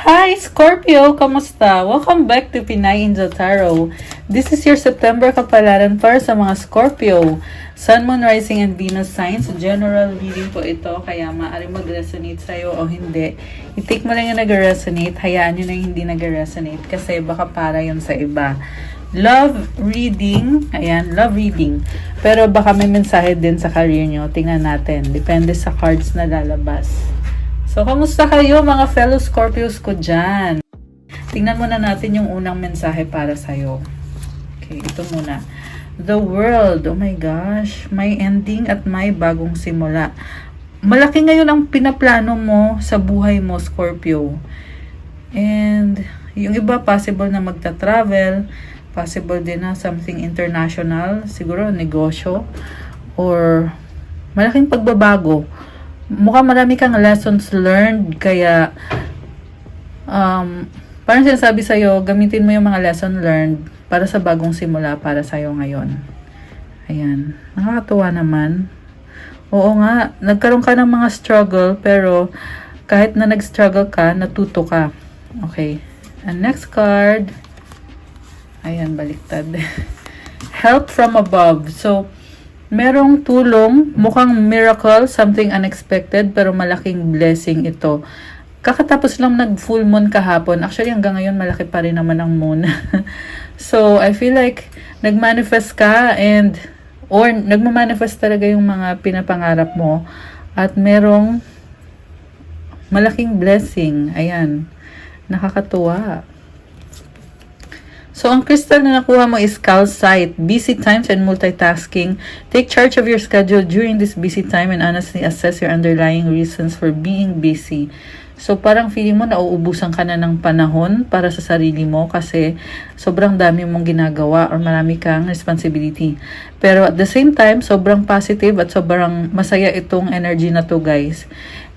Hi, Scorpio! Kamusta? Welcome back to Pinay Angel Tarot. This is your September kapalaran para sa mga Scorpio. Sun, Moon, Rising, and Venus signs. General reading po ito, kaya maaari mag-resonate sa'yo o hindi. I-take mo lang yung nag-resonate, hayaan nyo na yung hindi nag-resonate kasi baka para yun sa iba. Love reading, ayan, love reading. Pero baka may mensahe din sa career nyo. Tingnan natin. Depende sa cards na lalabas. So, kamusta kayo mga fellow Scorpios ko dyan? Tingnan muna natin yung unang mensahe para sa'yo. Okay, ito muna. The world, oh my gosh, may ending at may bagong simula. Malaki ngayon ang pinaplano mo sa buhay mo, Scorpio. And yung iba, possible na magta-travel, possible din na something international, siguro negosyo, or malaking pagbabago. Mukhang marami kang lessons learned, kaya parang sinasabi sa'yo, gamitin mo yung mga lesson learned para sa bagong simula para sa'yo ngayon. Ayan, nakakatuwa naman. Oo nga, nagkaroon ka ng mga struggle, pero kahit na nag-struggle ka, natuto ka. Okay, and next card, ayan, baliktad. Help from above. So, merong tulong, mukhang miracle, something unexpected, pero malaking blessing ito. Kakatapos lang nag-full moon kahapon. Actually, hanggang ngayon, malaki pa rin naman ang moon. So, I feel like nag-manifest ka or nagmamanifest talaga yung mga pinapangarap mo. At merong malaking blessing. Ayan. Nakakatuwa. So, ang crystal na nakuha mo is calcite. Busy times and multitasking. Take charge of your schedule during this busy time and honestly assess your underlying reasons for being busy. So, parang feeling mo nauubusan ka na ng panahon para sa sarili mo kasi sobrang dami mong ginagawa or marami kang responsibility. Pero at the same time, sobrang positive at sobrang masaya itong energy na to, guys.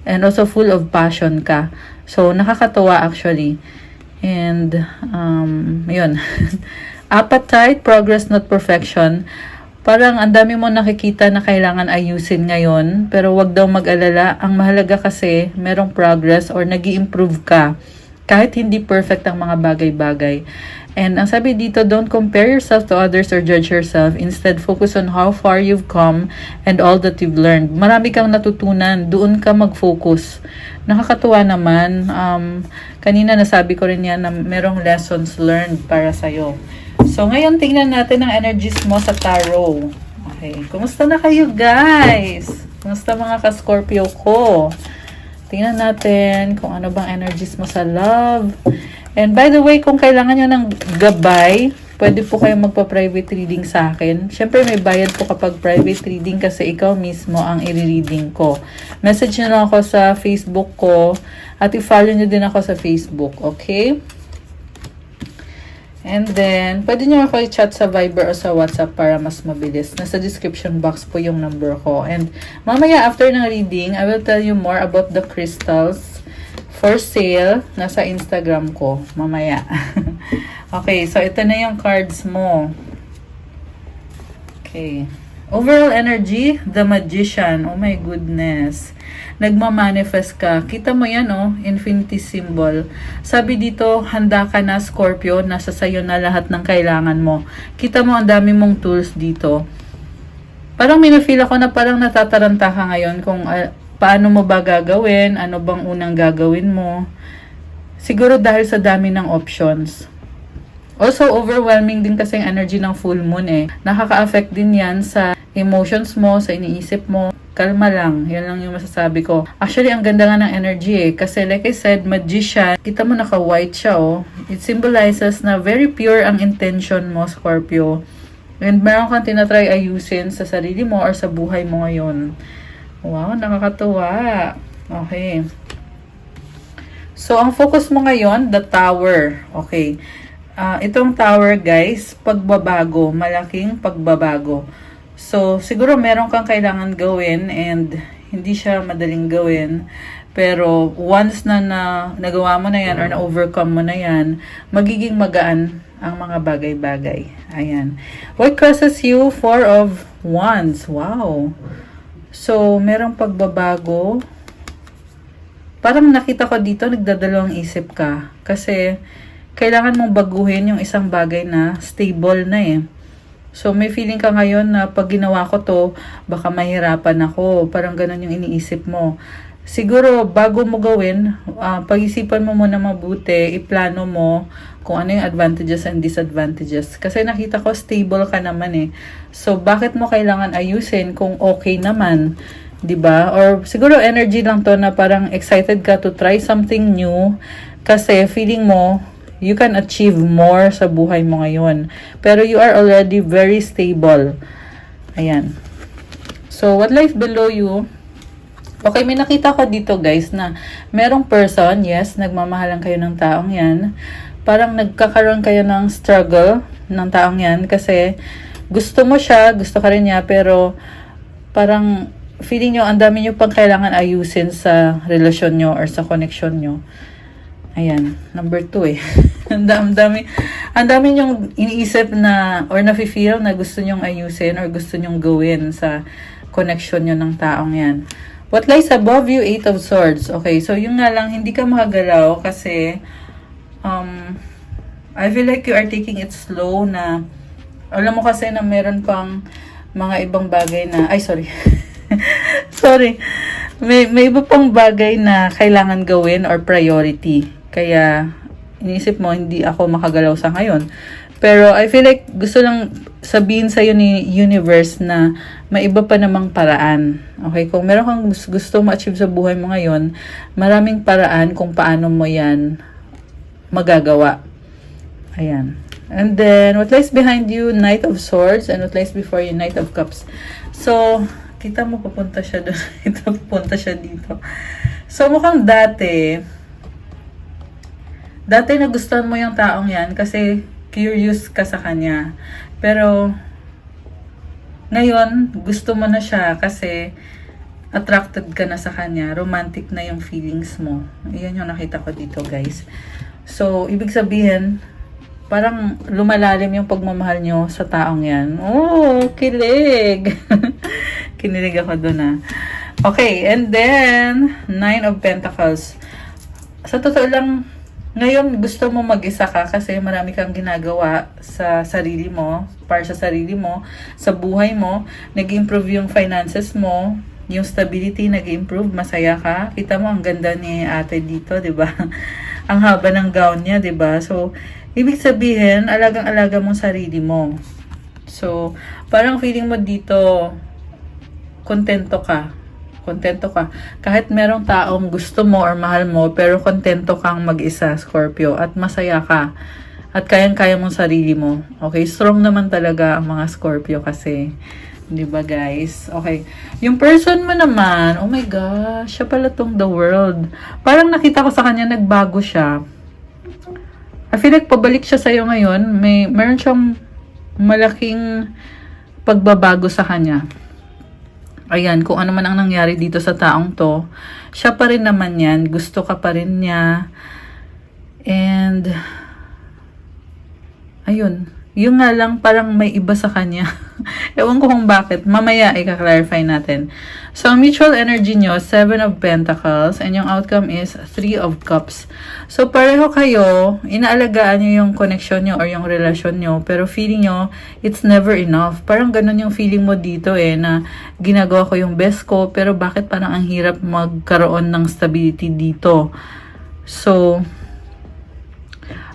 And also full of passion ka. So, nakakatawa actually. And, yun. Appetite, progress, not perfection. Parang ang dami mo nakikita na kailangan ayusin ngayon. Pero wag daw mag-alala. Ang mahalaga kasi, merong progress or nag-i-improve ka. Kahit hindi perfect ang mga bagay-bagay. And ang sabi dito, don't compare yourself to others or judge yourself. Instead, focus on how far you've come and all that you've learned. Marami kang natutunan. Doon ka mag-focus. Nakakatuwa naman. Kanina nasabi ko rin yan na merong lessons learned para sa'yo. So, ngayon tingnan natin ang energies mo sa tarot. Okay. Kumusta na kayo, guys? Kumusta mga ka-Scorpio ko? Tingnan natin kung ano bang energies mo sa love. And by the way, kung kailangan nyo ng gabay, pwede po kayo magpa-private reading sa akin. Siyempre, may bayad po kapag private reading kasi ikaw mismo ang i-reading ko. Message nyo lang ako sa Facebook ko at i-follow nyo din ako sa Facebook, okay? And then, pwede nyo ako i-chat sa Viber o sa WhatsApp para mas mabilis. Nasa description box po yung number ko. And mamaya, after ng reading, I will tell you more about the crystals for sale. Nasa Instagram ko. Mamaya. Okay, so ito na yung cards mo. Okay. Overall energy, the Magician. Oh my goodness. Nagmamanifest ka. Kita mo yan, oh, infinity symbol. Sabi dito, handa ka na, Scorpio. Nasa sayo na lahat ng kailangan mo. Kita mo, ang dami mong tools dito. Parang minafeel ako na parang natataranta ka ngayon kung paano mo ba gagawin, ano bang unang gagawin mo. Siguro dahil sa dami ng options. Also, overwhelming din kasi ang energy ng full moon eh. Nakaka-affect din yan sa emotions mo, sa iniisip mo. Kalma lang. Yan lang yung masasabi ko. Actually, ang ganda nga ng energy eh. Kasi like I said, Magician, kita mo naka-white siya oh. It symbolizes na very pure ang intention mo, Scorpio. And meron kang tinatry ayusin sa sarili mo or sa buhay mo ngayon. Wow, nakakatuwa. Okay. So, ang focus mo ngayon, the Tower. Okay. Itong tower, guys, pagbabago, malaking pagbabago. So, siguro meron kang kailangan gawin and hindi siya madaling gawin. Pero, once na nagawa mo na yan or na-overcome mo na yan, magiging magaan ang mga bagay-bagay. Ayan. What crosses you? 4 of Wands. Wow. So, merong pagbabago. parang nakita ko dito, nagdadalawang isip ka. Kasi, kailangan mong baguhin yung isang bagay na stable na eh. So, may feeling ka ngayon na pag ginawa ko to, baka mahirapan ako. Parang ganun yung iniisip mo. Siguro, bago mo gawin, pag-isipan mo muna mabuti, iplano mo kung ano yung advantages and disadvantages. Kasi nakita ko, stable ka naman eh. So, bakit mo kailangan ayusin kung okay naman? 'Di ba? Or siguro energy lang to na parang excited ka to try something new kasi feeling mo you can achieve more sa buhay mo ngayon. Pero you are already very stable. Ayan. So, what lies below you? Okay, may nakita ko dito guys na merong person, yes, nagmamahalan kayo ng taong yan. Parang nagkakaroon kayo ng struggle ng taong yan kasi gusto mo siya, gusto ka rin niya, pero parang feeling nyo, ang dami nyo pang kailangan ayusin sa relasyon nyo or sa connection nyo. Ayan, number 2 eh. ang dami nyong iniisip na, or nafe-feel na gusto nyong ayusin or gusto nyong gawin sa connection nyo ng taong yan. What lies above you? 8 of Swords. Okay, so yung nga lang, hindi ka makagalaw kasi, I feel like you are taking it slow na, alam mo kasi na meron pang mga ibang bagay na, ay sorry, sorry, may iba pang bagay na kailangan gawin or priority. Kaya, iniisip mo, hindi ako makagalaw sa ngayon. Pero, I feel like gusto lang sabihin sa'yo ni universe na may iba pa namang paraan. Okay? Kung meron kang gusto ma-achieve sa buhay mo ngayon, maraming paraan kung paano mo yan magagawa. Ayan. And then, what lies behind you? Knight of Swords. And what lies before you? Knight of Cups. So, kita mo, papunta siya doon. Ito, papunta siya dito. So, mukhang dati nagustuhan mo yung taong yan kasi curious ka sa kanya. Pero, ngayon, gusto mo na siya kasi attracted ka na sa kanya. Romantic na yung feelings mo. Iyan yung nakita ko dito, guys. So, ibig sabihin, parang lumalalim yung pagmamahal nyo sa taong yan. Oh, kilig! Kinilig ako dun ah. Okay, and then, 9 of Pentacles. Sa totoo lang, ngayon gusto mo mag-isa ka kasi marami kang ginagawa sa sarili mo, para sa sarili mo, sa buhay mo. Nag-improve yung finances mo, yung stability nag-improve, masaya ka. Kita mo, ang ganda ni ate dito, di ba? Ang haba ng gown niya, di ba? So, ibig sabihin, alagang-alaga mong sarili mo. So, parang feeling mo dito, kontento ka. Kahit merong taong gusto mo or mahal mo, pero kontento kang mag-isa, Scorpio, at masaya ka. At kayang-kaya mong sarili mo. Okay, strong naman talaga ang mga Scorpio kasi. 'Di ba, guys? Okay. Yung person mo naman, oh my gosh, siya pala tong the world. Parang nakita ko sa kanya, nagbago siya. I feel like pabalik siya sa'yo ngayon. Meron siyang malaking pagbabago sa kanya. Ayan, kung ano man ang nangyari dito sa taong to, siya pa rin naman yan. Gusto ka pa rin niya. And, ayun. Yung nga lang, parang may iba sa kanya. Ewan ko kung bakit. Mamaya, i-clarify natin. So, ang mutual energy nyo, 7 of Pentacles. And yung outcome is 3 of Cups. So, pareho kayo, inaalagaan nyo yung connection nyo or yung relasyon nyo. Pero feeling nyo, it's never enough. Parang ganun yung feeling mo dito na ginagawa ko yung best ko. Pero bakit parang ang hirap magkaroon ng stability dito? So,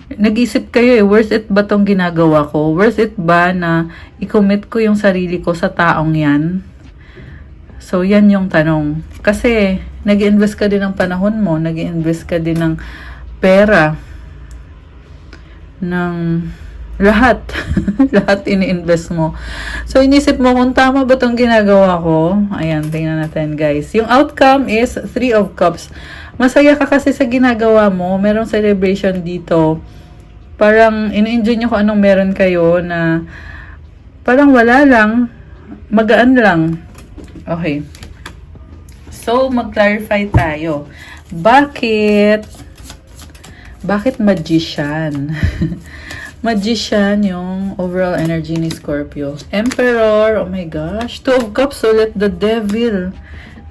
nag-isip kayo worth it ba tong ginagawa ko? Worth it ba na i-commit ko yung sarili ko sa taong yan? So, yan yung tanong. Kasi, nag-invest ka din ng panahon mo, nag-invest ka din ng pera, ng lahat. Lahat ini-invest mo. So, inisip mo kung tama ba tong ginagawa ko? Ayan, tingnan natin, guys. Yung outcome is 3 of Cups. Masaya ka kasi sa ginagawa mo. Merong celebration dito. Parang in-enjoy nyo kung anong meron kayo na parang wala lang, magaan lang. Okay. So, mag-clarify tayo. Bakit Magician? Magician yung overall energy ni Scorpio. Emperor, oh my gosh. 2 of Cups ulit, the Devil.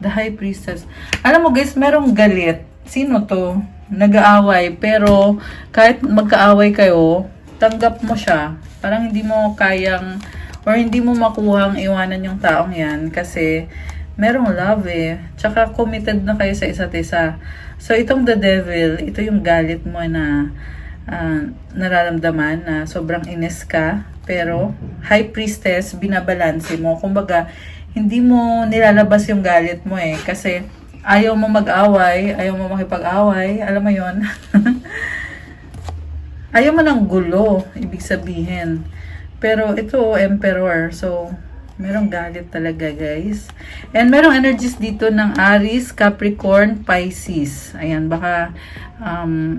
The High Priestess. Alam mo guys, merong galit Sino to? Nag-aaway, pero kahit magkaaway kayo, tanggap mo siya. Parang hindi mo kayang, or hindi mo makuhang iwanan yung taong yan kasi merong love eh. Tsaka committed na kayo sa isa't isa. So, itong the devil, ito yung galit mo na nararamdaman na sobrang inis ka. Pero, high priestess, binabalanse mo. Kumbaga, hindi mo nilalabas yung galit mo eh. Kasi, ayaw mo mag-away, ayaw mo makipag-away, alam mo yon. Ayaw mo ng gulo, ibig sabihin. Pero ito, emperor. So, merong galit talaga, guys. And merong energies dito ng Aries, Capricorn, Pisces. Ayan, baka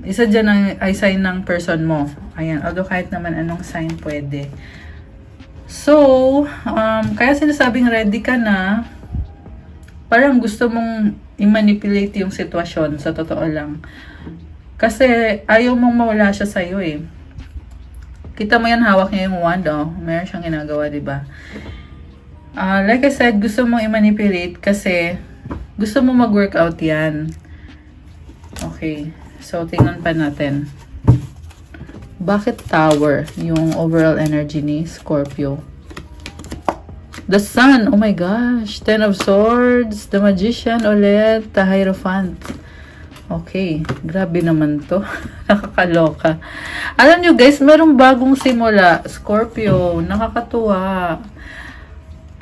isa dyan ay sign ng person mo. Ayan, although kahit naman anong sign pwede. So, kaya sinasabing ready ka na, parang gusto mong i-manipulate yung sitwasyon, sa totoo lang. Kasi ayaw mong mawala siya sa'yo eh. Kita mo yan, hawak niya yung wand, oh. Meron siyang ginagawa, diba? Like I said, gusto mong i-manipulate kasi gusto mo mag-workout yan. Okay. So, tingnan pa natin. Bakit Tower yung overall energy ni Scorpio? The Sun. Oh my gosh. Ten of Swords. The Magician ulit. The Hierophant. Okay. Grabe naman to. Nakakaloka. Alam nyo guys, merong bagong simula. Scorpio. Nakakatuwa.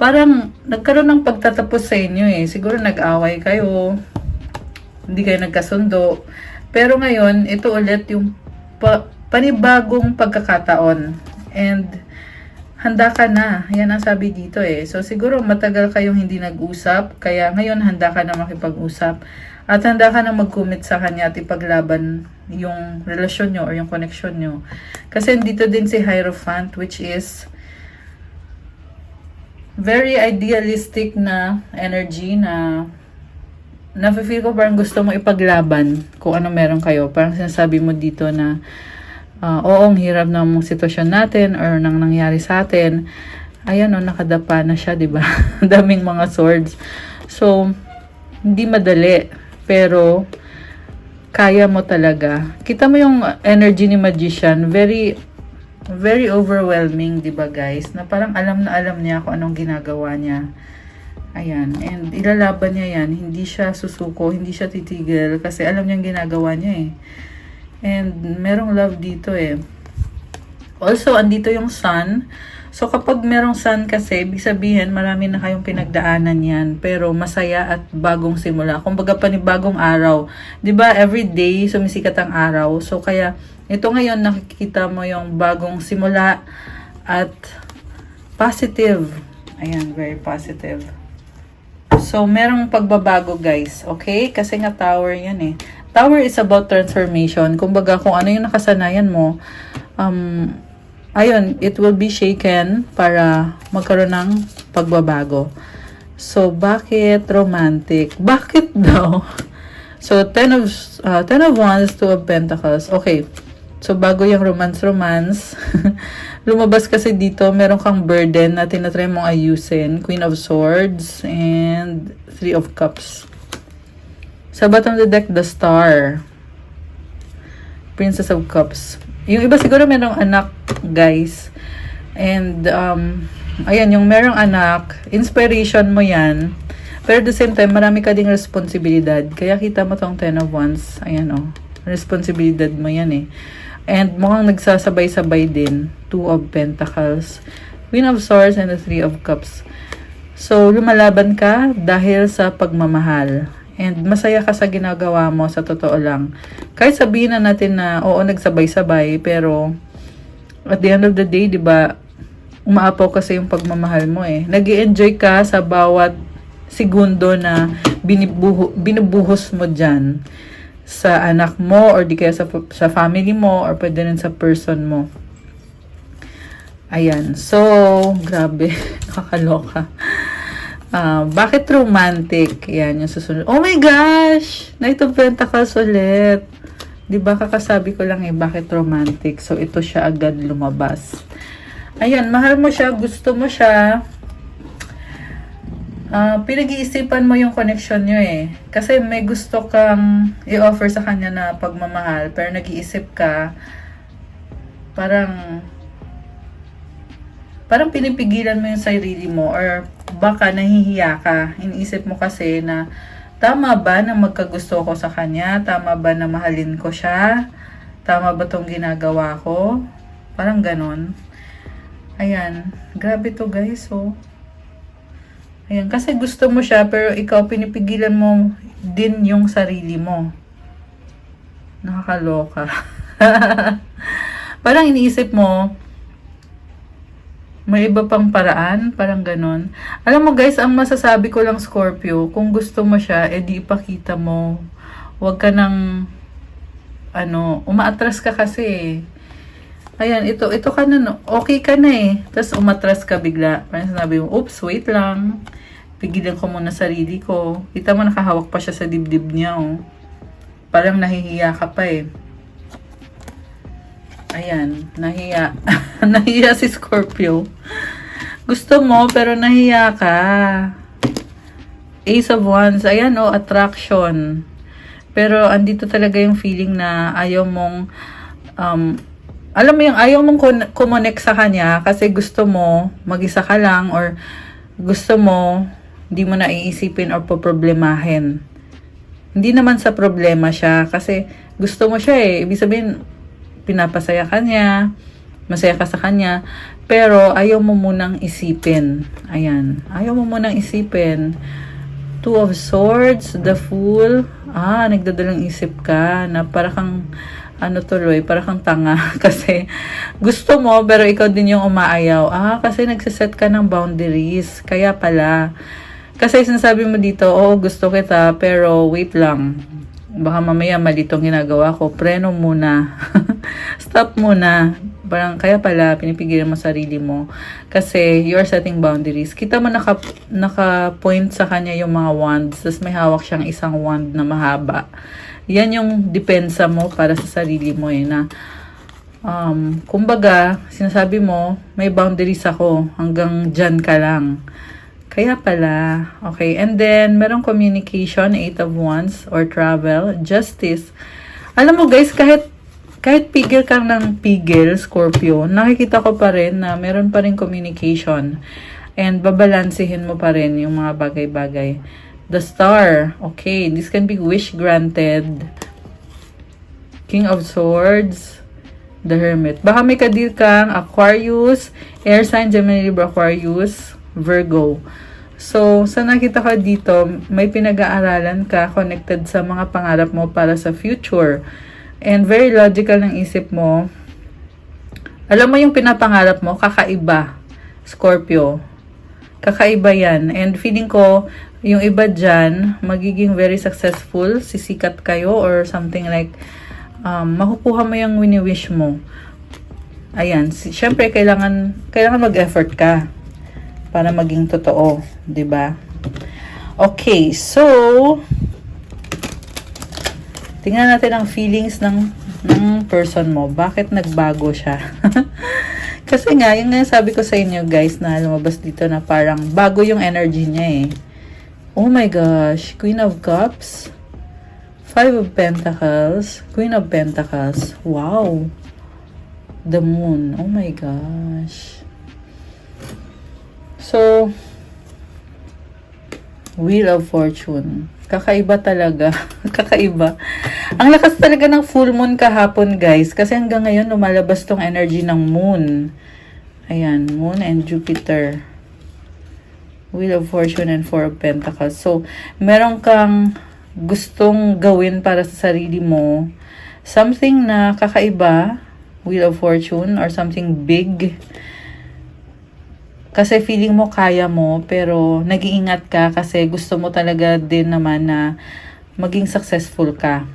Parang nagkaroon ng pagtatapos sa inyo eh. Siguro nag-away kayo. Hindi kayo nagkasundo. Pero ngayon, ito ulit yung panibagong pagkakataon. And handa ka na. Yan ang sabi dito eh. So siguro matagal kayong hindi nag-usap. Kaya ngayon handa ka na makipag-usap. At handa ka na mag-commit sa kanya at ipaglaban yung relasyon nyo or yung connection nyo. Kasi dito din si Hierophant, which is very idealistic na energy na nafe-feel ko parang gusto mo ipaglaban kung ano meron kayo. Parang sinasabi mo dito na oo, ang hirap ng sitwasyon natin or nang nangyari sa atin. Ayan o, nakadapa na siya, diba? Daming mga swords. So, hindi madali. Pero, kaya mo talaga. Kita mo yung energy ni Magician. Very, very overwhelming, diba guys? Na parang alam na alam niya kung anong ginagawa niya. Ayan. And ilalaban niya yan. Hindi siya susuko, hindi siya titigil. Kasi alam niya yung ginagawa niya eh. And merong love dito eh. Also, andito yung sun. So, kapag merong sun kasi, ibig sabihin, marami na kayong pinagdaanan yan. Pero masaya at bagong simula. Kumbaga panibagong araw. 'Di ba every day sumisikat ang araw. So, kaya ito ngayon nakikita mo yung bagong simula at positive. Ayan, very positive. So, merong pagbabago guys. Okay? Kasi nga tower yan eh. Tower is about transformation. Kumbaga, kung ano yung nakasanayan mo, ayun, it will be shaken para magkaroon ng pagbabago. So, bakit romantic? Bakit daw? So, Ten of Wands, Two of Pentacles. Okay. So, bago yung romance, lumabas kasi dito, meron kang burden na tinatry mong ayusin. Queen of Swords and Three of Cups. Sa bottom of the deck, the Star. Princess of Cups. Yung iba siguro merong anak, guys. And, ayan, yung merong anak, inspiration mo yan. Pero at the same time, marami ka ding responsibilidad. Kaya kita mo tong Ten of Wands. Ayan, oh. Responsibilidad mo yan, eh. And mukhang nagsasabay-sabay din. Two of Pentacles. Queen of Swords and the Three of Cups. So, lumalaban ka dahil sa pagmamahal. And masaya ka sa ginagawa mo, sa totoo lang. Kahit sabihin na natin na, oo, nagsabay-sabay, pero at the end of the day, di ba, umaapaw kasi yung pagmamahal mo eh. Nag-i-enjoy ka sa bawat segundo na binubuhos mo dyan sa anak mo, or di kaya sa family mo, or pwede rin sa person mo. Ayan. So, grabe. Nakakaloka. Bakit romantic? Yan yung susunod. Oh my gosh! Knight of Pentacles ulit. Diba kakasabi ko lang eh, bakit romantic? So, ito siya agad lumabas. Ayan, mahal mo siya, gusto mo siya. pinag-iisipan mo yung connection nyo eh. Kasi may gusto kang i-offer sa kanya na pagmamahal, pero nag-iisip ka, parang pinipigilan mo yung sarili mo or baka nahihiya ka. Iniisip mo kasi na tama ba na magkagusto ko sa kanya? Tama ba na mahalin ko siya? Tama ba tong ginagawa ko? Parang ganon. Ayan. Grabe to guys, oh. Ayan. Kasi gusto mo siya pero ikaw pinipigilan mo din yung sarili mo. Nakakaloka. Parang iniisip mo, may iba pang paraan, parang ganon. Alam mo guys, ang masasabi ko lang Scorpio, kung gusto mo siya, edi ipakita mo. Huwag ka nang, umaatras ka kasi. Ayan, ito ka na, no? Okay ka na eh. Tapos umatras ka bigla. Parang sinabi mo, oops, wait lang. Pigilan ko muna sarili ko. Kita mo nakahawak pa siya sa dibdib niya, oh. Parang nahihiya ka pa eh. Ayan, nahiya. Nahiya si Scorpio. Gusto mo, pero nahiya ka. Ace of Wands. Ayan, oh, attraction. Pero, andito talaga yung feeling na ayaw mong, alam mo yung ayaw mong kumonek sa kanya kasi gusto mo, mag-isa ka lang or gusto mo, hindi mo na iisipin or poproblemahin. Hindi naman sa problema siya kasi gusto mo siya eh. Ibig sabihin, pinapasaya ka niya, masaya ka sa kanya, pero ayaw mo munang isipin. Ayan. Ayaw mo munang isipin. Two of Swords, the Fool. Nagdadalang isip ka na para kang, para kang tanga. Kasi gusto mo, pero ikaw din yung umaayaw. Kasi nagsiset ka ng boundaries. Kaya pala. Kasi sinasabi mo dito, gusto kita, pero wait lang. Baka mamaya mali itong ginagawa ko. Preno muna. Stop muna. Parang kaya pala pinipigilan mo sarili mo. Kasi you're setting boundaries. Kita mo naka-point sa kanya yung mga wands. Tapos may hawak siyang isang wand na mahaba. Yan yung depensa mo para sa sarili mo eh. Na, kumbaga, sinasabi mo, may boundaries ako. Hanggang dyan ka lang. Kaya pala. Okay. And then, merong communication, 8 of Wands, or travel, justice. Alam mo guys, kahit pigil kang ng pigil, Scorpio, nakikita ko pa rin na meron pa rin communication. And babalansihin mo pa rin yung mga bagay-bagay. The Star. Okay. This can be wish granted. King of Swords. The Hermit. Baka may kadeal kang Aquarius, Air sign, Gemini, Libra, Aquarius, Virgo. So, sa nakita ko dito, may pinag-aaralan ka connected sa mga pangarap mo para sa future. And very logical ng isip mo. Alam mo yung pinapangarap mo, kakaiba. Scorpio. Kakaiba yan. And feeling ko, yung iba dyan, magiging very successful, sisikat kayo or something like, makukuha mo yung wini-wish mo. Ayan. Siyempre, kailangan mag-effort ka para maging totoo, 'di ba? Okay, so tingnan natin ang feelings ng person mo. Bakit nagbago siya? Kasi nga, yung sabi ko sa inyo guys na lumabas dito na parang bago yung energy niya eh. Oh my gosh, Queen of Cups, 5 of Pentacles, Queen of Pentacles. Wow. The Moon. Oh my gosh. So, Wheel of Fortune. Kakaiba talaga. Kakaiba. Ang lakas talaga ng full moon kahapon, guys. Kasi hanggang ngayon, lumalabas tong energy ng moon. Ayan, Moon and Jupiter. Wheel of Fortune and 4 of Pentacles. So, meron kang gustong gawin para sa sarili mo. Something na kakaiba. Wheel of Fortune or something big. Kasi feeling mo kaya mo, pero nag-iingat ka kasi gusto mo talaga din naman na maging successful ka.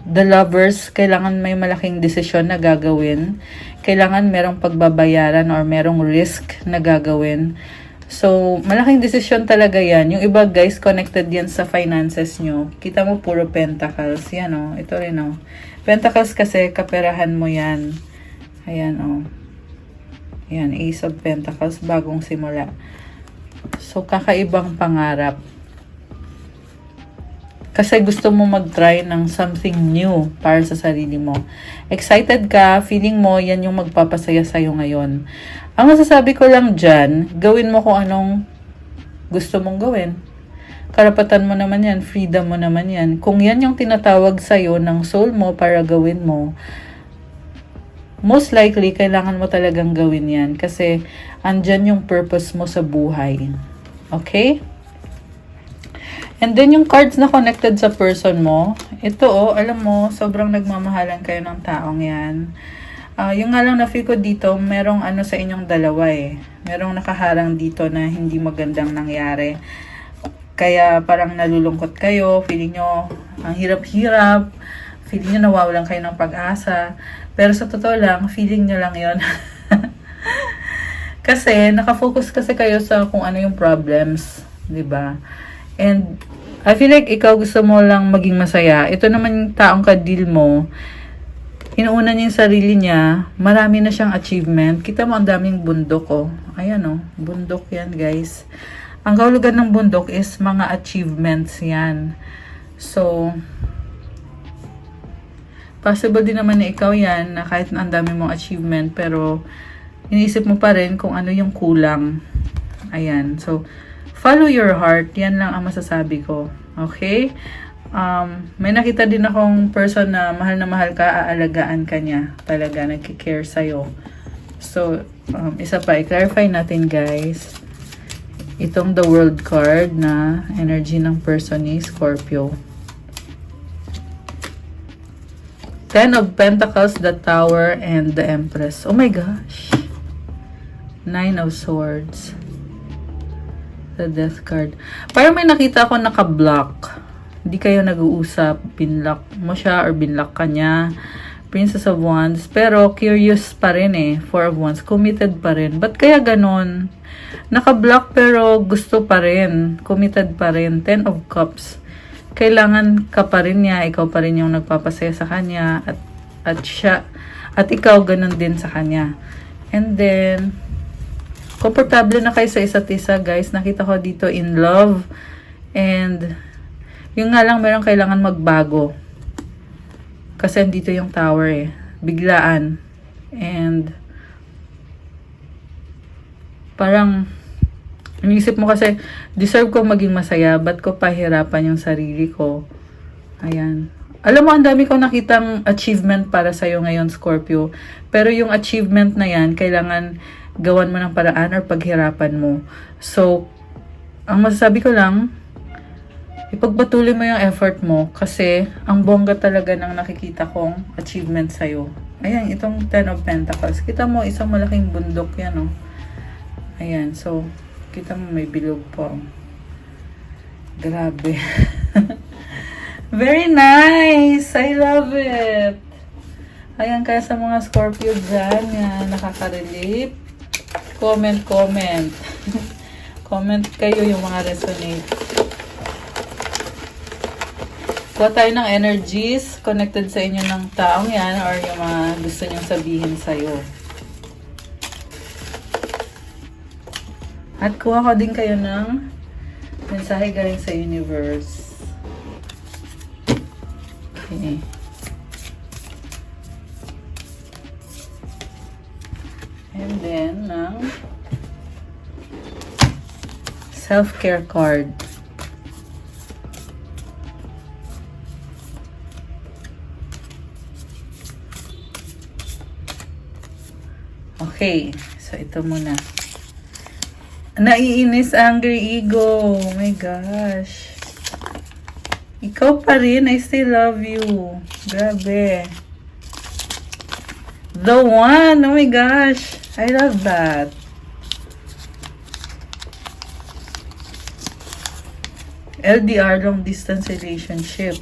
The Lovers, kailangan may malaking desisyon na gagawin. Kailangan merong pagbabayaran or merong risk na gagawin. So, malaking desisyon talaga yan. Yung iba guys, connected yan sa finances nyo. Kita mo puro Pentacles. Yan o, ito rin o. Pentacles kasi kaperahan mo yan. Ayan o. Ayan, Ace of Pentacles, bagong simula. So, kakaibang pangarap. Kasi gusto mo mag-try ng something new para sa sarili mo. Excited ka, feeling mo yan yung magpapasaya sa'yo ngayon. Ang masasabi ko lang dyan, gawin mo kung anong gusto mong gawin. Karapatan mo naman yan, freedom mo naman yan. Kung yan yung tinatawag sa'yo ng soul mo para gawin mo, most likely, kailangan mo talagang gawin yan. Kasi andyan yung purpose mo sa buhay. Okay? And then, yung cards na connected sa person mo, ito alam mo, sobrang nagmamahalan kayo ng taong yan. Yung nga lang na-feel ko dito, merong ano sa inyong dalawa eh. Merong nakaharang dito na hindi magandang nangyari. Kaya parang nalulungkot kayo, feeling nyo ang hirap-hirap, feeling nyo nawawalan kayo ng pag-asa. Pero sa totoo lang, feeling nyo lang yon. Kasi, nakafocus kasi kayo sa kung ano yung problems, di ba? And, I feel like ikaw gusto mo lang maging masaya. Ito naman yung taong ka-deal mo, inuuna niya yung sarili niya, marami na siyang achievement. Kita mo ang daming bundok, Ayan, bundok yan, guys. Ang kahulugan ng bundok is mga achievements yan. So, possible din naman na ikaw yan, na kahit na ang dami mong achievement, pero iniisip mo pa rin kung ano yung kulang. Ayan. So, follow your heart. Yan lang ang masasabi ko. Okay? May nakita din akong person na mahal ka, aalagaan ka niya. Talaga, nagkikare sa'yo. So, isa pa, i-clarify natin, guys. Itong the world card na energy ng person ni Scorpio. Ten of Pentacles, the Tower, and the Empress. Oh my gosh. Nine of Swords. The Death card. Parang may nakita ako naka-block. Hindi kayo nag-uusap. Binlock mo siya or binlock ka niya. Princess of Wands. Pero curious pa rin eh. Four of Wands. Committed pa rin. Ba't kaya ganon? Naka-block pero gusto pa rin. Committed pa rin. Ten of Cups. Kailangan ka pa rin niya. Ikaw pa rin yung nagpapasaya sa kanya. At siya. At ikaw ganon din sa kanya. And then, komportable na kayo sa isa't isa, guys. Nakita ko dito in love. And, yung nga lang, meron kailangan magbago. Kasi dito yung tower eh. Biglaan. And, parang, inisip mo kasi, deserve ko maging masaya. Ba't ko pahirapan yung sarili ko? Ayan. Alam mo, ang dami ko nakitang achievement para sa'yo ngayon, Scorpio. Pero yung achievement na yan, kailangan gawan mo ng paraan or paghirapan mo. So, ang masasabi ko lang, ipagpatuloy mo yung effort mo kasi ang bongga talaga ng nakikita kong achievement sa'yo. Ayan, itong Ten of Pentacles. Kita mo, isang malaking bundok yan, Ayan, so, kita mo may bilog po. Grabe. Very nice! I love it! Ayan, kaya sa mga Scorpio dyan, nakaka-relate. Comment. Comment kayo yung mga resonate. Kuha tayo ng energies connected sa inyo ng taong yan or yung mga gusto nyong sabihin sa'yo. At kuha ko din kayo ng mensahe galing sa universe. Okay. And then, ng self-care card. Okay. So, ito muna. Naiinis, angry ego. Oh my gosh. Ikaw pa rin. I still love you. Grabe. The one. Oh my gosh. I love that. LDR, long distance relationship.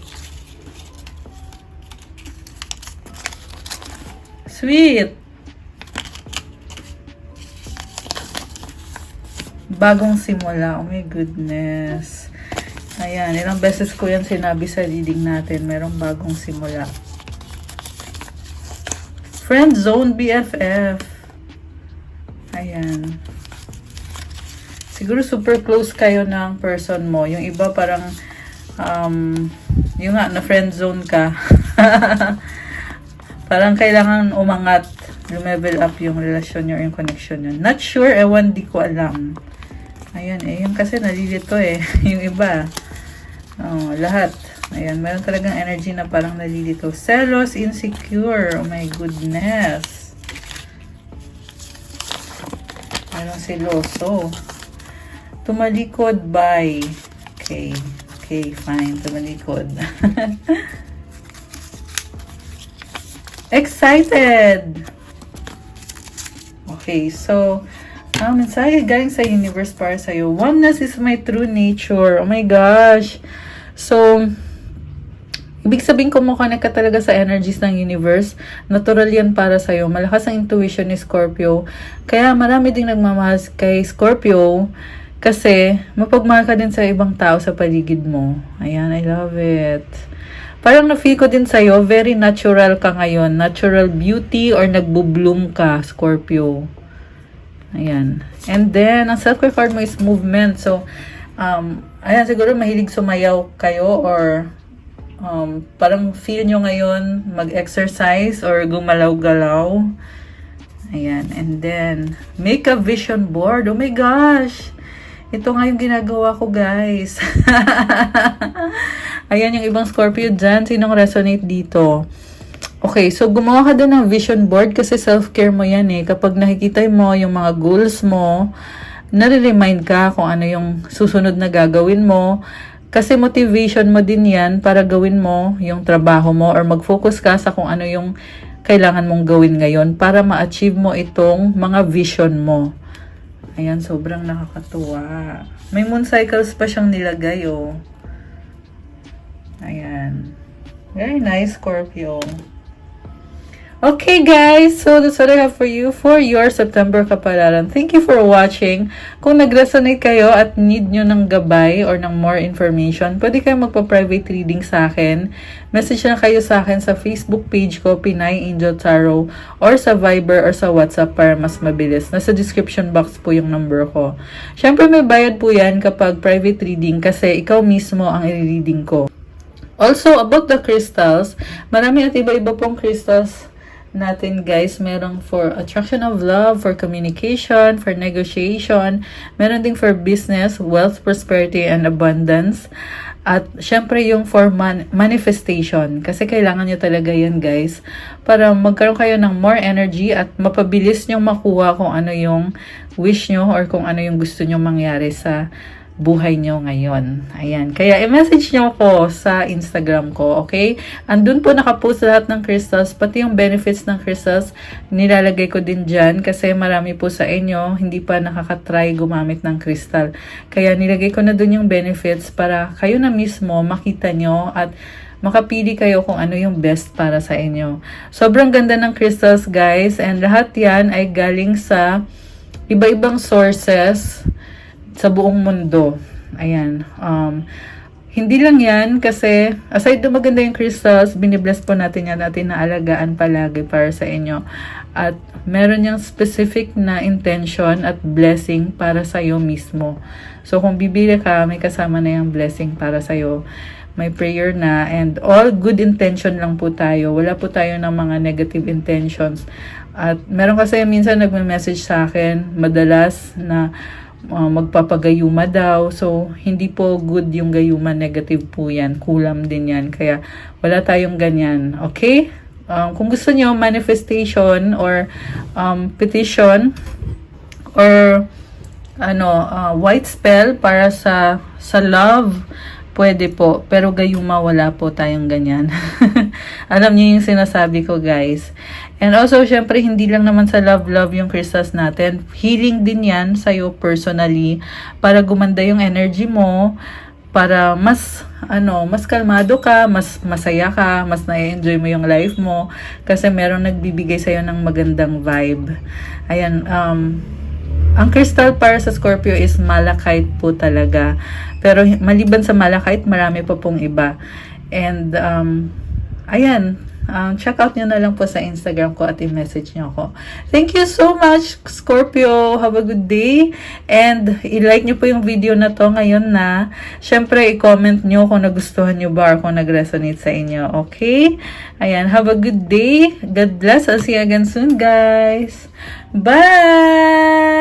Sweet. Bagong simula. Oh my goodness. Ayan, ilang beses ko yan sinabi sa reading natin. Merong bagong simula. Friend zone BFF. Ayan. siguro super close kayo ng person mo. Yung iba parang, yung nga, na friend zone ka. Parang kailangan umangat, lumevel up yung relasyon nyo, yung connection nyo. Not sure, ewan, di ko alam. Ayan, yung kasi nalilito yung iba. Lahat. Ayan, meron talagang energy na parang nalilito. Selos, insecure. Oh my goodness. Merong seloso. Tumalikod, bye. Okay. Okay, fine. Tumalikod. Excited! Okay, so, mensahe galing sa universe para sa'yo. Oneness is my true nature. Oh my gosh! So, ibig sabihin kumukonek ka talaga sa energies ng universe. Natural yan para sa'yo. Malakas ang intuition ni Scorpio. Kaya marami ding nagmamahal kay Scorpio kasi mapagmahal ka din sa ibang tao sa paligid mo. Ayan, I love it. Parang na-feel ko din sa'yo, very natural ka ngayon. Natural beauty or nagbo-bloom ka, Scorpio. Ayan. And then, ang self-care card mo is movement. So, ayan, siguro mahilig sumayaw kayo or parang feel nyo ngayon mag-exercise or gumalaw-galaw. Ayan. And then, make a vision board. Oh my gosh! Ito nga yung ginagawa ko, guys. Ayan yung ibang Scorpio dyan. Sinong resonate dito? Okay, so gumawa ka din ng vision board kasi self-care mo yan Kapag nakikita mo yung mga goals mo, nare-remind ka kung ano yung susunod na gagawin mo. Kasi motivation mo din yan para gawin mo yung trabaho mo or mag-focus ka sa kung ano yung kailangan mong gawin ngayon para ma-achieve mo itong mga vision mo. Ayan, sobrang nakakatuwa. May moon cycles pa siyang nilagay, Ayan. Very nice, Scorpio. Okay, guys. So, that's what I have for you for your September kapalaran. Thank you for watching. Kung nag-resonate kayo at need nyo ng gabay or ng more information, pwede kayo magpa-private reading sa akin. Message na kayo sa akin sa Facebook page ko, Pinay Angel Tarot, or sa Viber or sa WhatsApp para mas mabilis. Nasa description box po yung number ko. Syempre, may bayad po yan kapag private reading kasi ikaw mismo ang i-reading ko. Also, about the crystals, marami at iba-iba pong crystals natin, guys. Meron for attraction of love, for communication, for negotiation. Meron ding for business, wealth, prosperity, and abundance. At syempre yung for manifestation. Kasi kailangan nyo talaga yan, guys. Para magkaroon kayo ng more energy at mapabilis nyo makuha kung ano yung wish nyo or kung ano yung gusto nyo mangyari sa buhay nyo ngayon. Ayan. Kaya i-message nyo ko sa Instagram ko, okay? Andun po nakapost lahat ng crystals, pati yung benefits ng crystals, nilalagay ko din dyan kasi marami po sa inyo hindi pa nakakatry gumamit ng crystal. Kaya nilagay ko na dun yung benefits para kayo na mismo makita nyo at makapili kayo kung ano yung best para sa inyo. Sobrang ganda ng crystals, guys, and lahat yan ay galing sa iba-ibang sources sa buong mundo. Ayan. Hindi lang yan kasi aside na maganda yung crystals, binibless po natin yan, natin na alagaan palagi para sa inyo. At meron yung specific na intention at blessing para sa iyo mismo. So kung bibili ka, may kasama na yung blessing para sa iyo. May prayer na and all good intention lang po tayo. Wala po tayo ng mga negative intentions. At meron kasi minsan nagme-message sa akin madalas na magpapagayuma daw. So, hindi po good yung gayuma. Negative po yan. Kulam din yan. Kaya, wala tayong ganyan. Okay? Kung gusto nyo, manifestation or petition or white spell para sa love, pwede po. Pero gayuma, wala po tayong ganyan. Alam niyo yung sinasabi ko, guys. And also, syempre, hindi lang naman sa love yung crystals natin. Healing din yan sa'yo personally para gumanda yung energy mo, para mas kalmado ka, mas masaya ka, mas na-enjoy mo yung life mo kasi merong nagbibigay sa'yo ng magandang vibe. Ayan, ang crystal para sa Scorpio is malachite po talaga. Pero maliban sa malachite, marami pa pong iba. And, ayan, check out nyo na lang po sa Instagram ko at i-message nyo ako. Thank you so much, Scorpio. Have a good day. And i-like nyo po yung video na to ngayon na. Syempre, i-comment nyo kung nagustuhan nyo ba or kung nag-resonate sa inyo. Okay? Ayan, have a good day. God bless. I'll see you again soon, guys. Bye!